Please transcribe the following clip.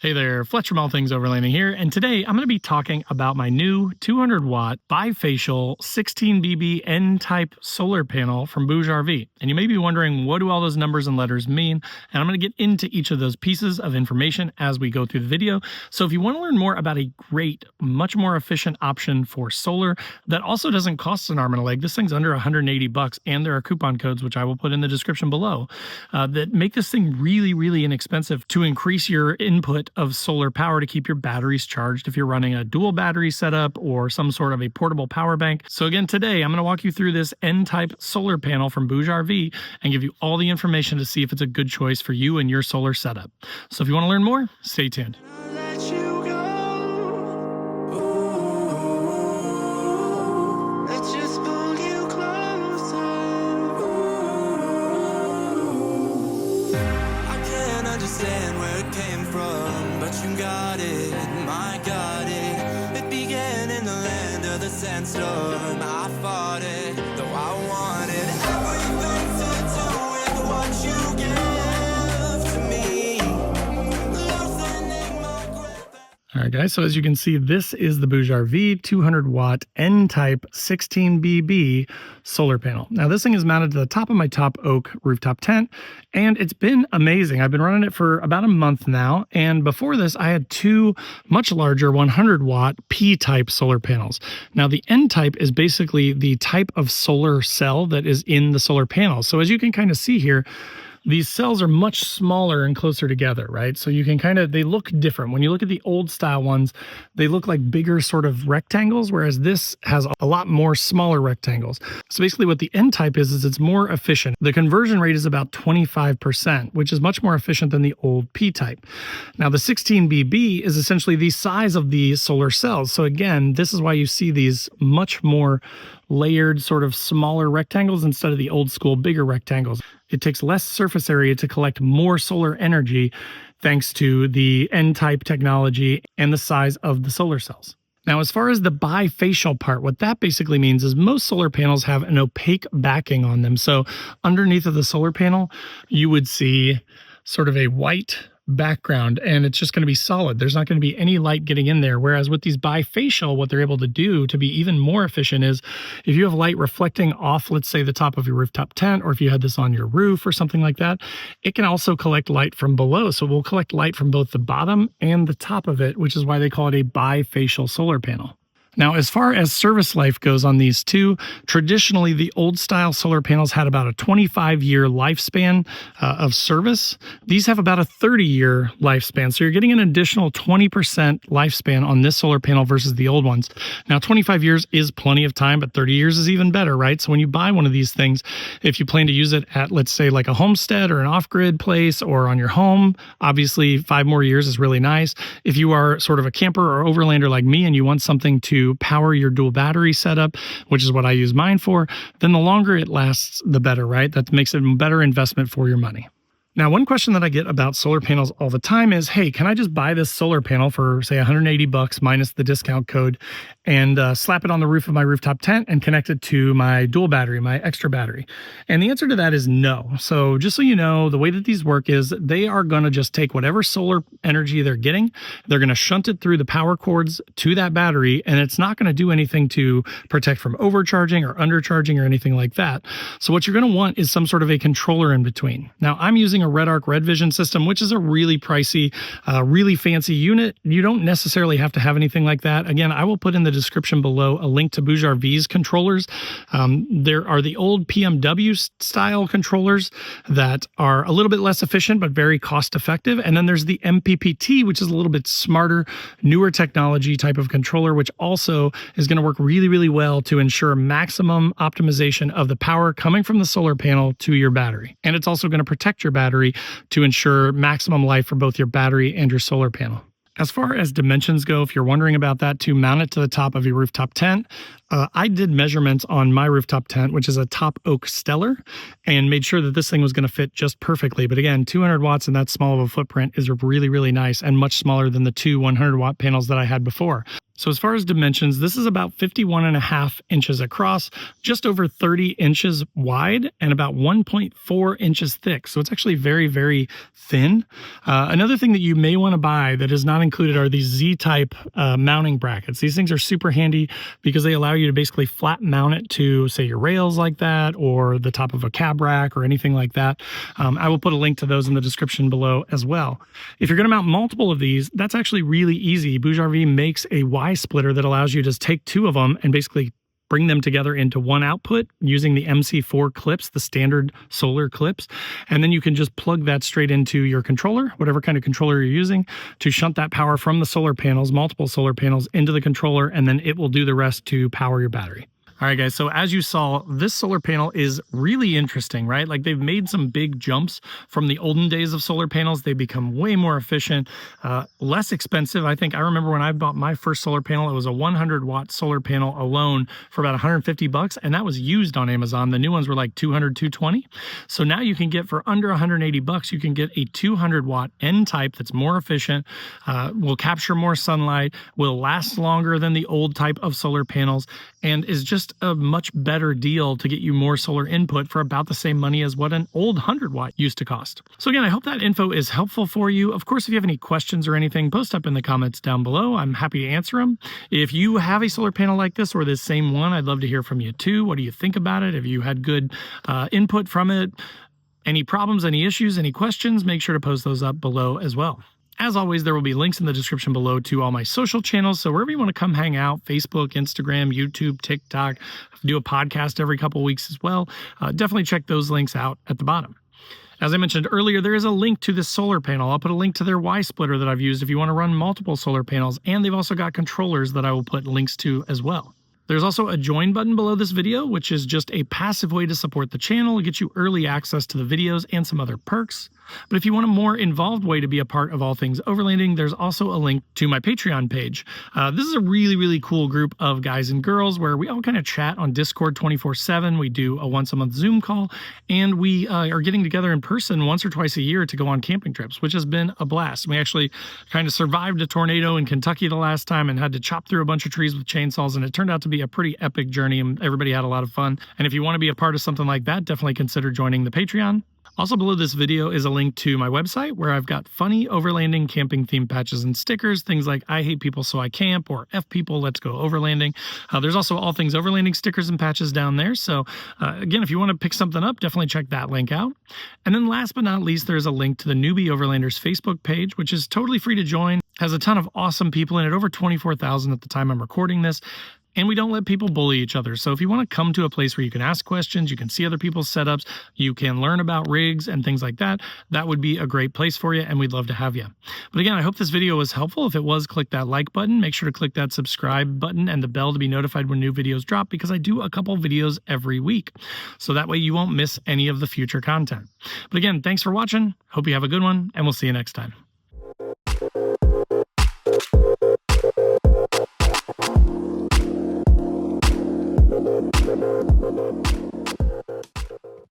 Hey there, Fletcher from All Things Overlanding here, and today I'm going to be talking about my new 200-watt bifacial 16BB N-Type solar panel from BougeRV. And you may be wondering, what do all those numbers and letters mean? And I'm going to get into each of those pieces of information as we go through the video. So if you want to learn more about a great, much more efficient option for solar that also doesn't cost an arm and a leg, this thing's under 180 bucks, and there are coupon codes, which I will put in the description below, that make this thing really, really inexpensive to increase your input of solar power to keep your batteries charged if you're running a dual battery setup or some sort of a portable power bank. So again, today I'm going to walk you through this N-Type solar panel from BougeRV and give you all the information to see if it's a good choice for you and your solar setup. So if you want to learn more, stay tuned. Sandstorm, I fought it, though I wanted everything to do with what you give to me. Loosening my grip. All right, guys, so as you can see, this is the BougeRV 200-watt N-Type 16BB solar panel. Now, this thing is mounted to the top of my top oak rooftop tent, and it's been amazing. I've been running it for about a month now, and before this, I had two much larger 100-watt P-type solar panels. Now, the N-Type is basically the type of solar cell that is in the solar panel. So as you can kind of see here, these cells are much smaller and closer together, right? So you can they look different. When you look at the old style ones, they look like bigger sort of rectangles, whereas this has a lot more smaller rectangles. So basically what the N-Type is it's more efficient. The conversion rate is about 25%, which is much more efficient than the old P-type. Now the 16BB is essentially the size of the solar cells. So again, this is why you see these much more layered sort of smaller rectangles instead of the old school bigger rectangles. It takes less surface area to collect more solar energy thanks to the N-Type technology and the size of the solar cells. Now, as far as the bifacial part, what that basically means is most solar panels have an opaque backing on them. So underneath of the solar panel, you would see sort of a white background, and it's just going to be solid. There's not going to be any light getting in there. Whereas with these bifacial, what they're able to do to be even more efficient is if you have light reflecting off, let's say the top of your rooftop tent, or if you had this on your roof or something like that, it can also collect light from below. So we'll collect light from both the bottom and the top of it, which is why they call it a bifacial solar panel. Now, as far as service life goes on these two, traditionally the old style solar panels had about a 25-year lifespan of service. These have about a 30-year lifespan. So you're getting an additional 20% lifespan on this solar panel versus the old ones. Now, 25 years is plenty of time, but 30 years is even better, right? So when you buy one of these things, if you plan to use it at, let's say, like a homestead or an off-grid place or on your home, obviously 5 more years is really nice. If you are sort of a camper or overlander like me and you want something to power your dual battery setup, which is what I use mine for, then the longer it lasts, the better, right? That makes it a better investment for your money. Now, one question that I get about solar panels all the time is, hey, can I just buy this solar panel for, say, 180 bucks minus the discount code and slap it on the roof of my rooftop tent and connect it to my dual battery, my extra battery? And the answer to that is no. So just so you know, the way that these work is they are going to just take whatever solar energy they're getting, they're going to shunt it through the power cords to that battery, and it's not going to do anything to protect from overcharging or undercharging or anything like that. So what you're going to want is some sort of a controller in between. Now, I'm using a Red Arc Red Vision system, which is a really pricey, really fancy unit. You don't necessarily have to have anything like that. Again, I will put in the description below a link to BougeRV's controllers. There are the old PMW style controllers that are a little bit less efficient, but very cost effective. And then there's the MPPT, which is a little bit smarter, newer technology type of controller, which also is going to work really, really well to ensure maximum optimization of the power coming from the solar panel to your battery. And it's also going to protect your battery to ensure maximum life for both your battery and your solar panel. As far as dimensions go, if you're wondering about that, to mount it to the top of your rooftop tent, I did measurements on my rooftop tent, which is a top oak stellar, and made sure that this thing was going to fit just perfectly. But again, 200 watts and that small of a footprint is really, really nice and much smaller than the two 100-watt panels that I had before. So as far as dimensions, this is about 51.5 inches across, just over 30 inches wide, and about 1.4 inches thick. So it's actually very, very thin. Another thing that you may want to buy that is not included are these Z-type mounting brackets. These things are super handy because they allow you to basically flat mount it to, say, your rails like that, or the top of a cab rack or anything like that. I will put a link to those in the description below as well. If you're going to mount multiple of these, that's actually really easy. BougeRV makes a splitter that allows you to just take two of them and basically bring them together into one output using the MC4 clips, the standard solar clips. And then you can just plug that straight into your controller, whatever kind of controller you're using, to shunt that power from the solar panels, multiple solar panels, into the controller, and then it will do the rest to power your battery. All right, guys, so as you saw, this solar panel is really interesting, right? Like, they've made some big jumps from the olden days of solar panels. They become way more efficient, less expensive. I think I remember when I bought my first solar panel, it was a 100-watt solar panel alone for about 150 bucks, and that was used on Amazon. The new ones were like 200, 220. So now you can get, for under 180 bucks, you can get a 200-watt N-type that's more efficient, will capture more sunlight, will last longer than the old type of solar panels, and is just a much better deal to get you more solar input for about the same money as what an old 100-watt used to cost. So again, I hope that info is helpful for you. Of course, if you have any questions or anything, post up in the comments down below. I'm happy to answer them. If you have a solar panel like this or this same one, I'd love to hear from you too. What do you think about it? Have you had good input from it? Any problems, any issues, any questions? Make sure to post those up below as well. As always, there will be links in the description below to all my social channels. So wherever you want to come hang out, Facebook, Instagram, YouTube, TikTok, I do a podcast every couple weeks as well. Definitely check those links out at the bottom. As I mentioned earlier, there is a link to this solar panel. I'll put a link to their Y splitter that I've used if you want to run multiple solar panels, and they've also got controllers that I will put links to as well. There's also a join button below this video, which is just a passive way to support the channel. It gets you early access to the videos and some other perks. But if you want a more involved way to be a part of all things overlanding, there's also a link to my Patreon page. This is a really, really cool group of guys and girls where we all kind of chat on Discord 24/7. We do a once-a-month Zoom call, and we are getting together in person once or twice a year to go on camping trips, which has been a blast. We actually kind of survived a tornado in Kentucky the last time and had to chop through a bunch of trees with chainsaws, and it turned out to be a pretty epic journey, and everybody had a lot of fun. And if you want to be a part of something like that, definitely consider joining the Patreon. Also below this video is a link to my website where I've got funny overlanding camping theme patches and stickers, things like I hate people so I camp, or F people, let's go overlanding. There's also all things overlanding stickers and patches down there. So again, if you want to pick something up, definitely check that link out. And then last but not least, there's a link to the Newbie Overlanders Facebook page, which is totally free to join, has a ton of awesome people in it, over 24,000 at the time I'm recording this. And we don't let people bully each other. So if you want to come to a place where you can ask questions, you can see other people's setups, you can learn about rigs and things like that, that would be a great place for you, and we'd love to have you. But again, I hope this video was helpful. If it was, click that like button. Make sure to click that subscribe button and the bell to be notified when new videos drop, because I do a couple videos every week. So that way you won't miss any of the future content. But again, thanks for watching. Hope you have a good one, and we'll see you next time.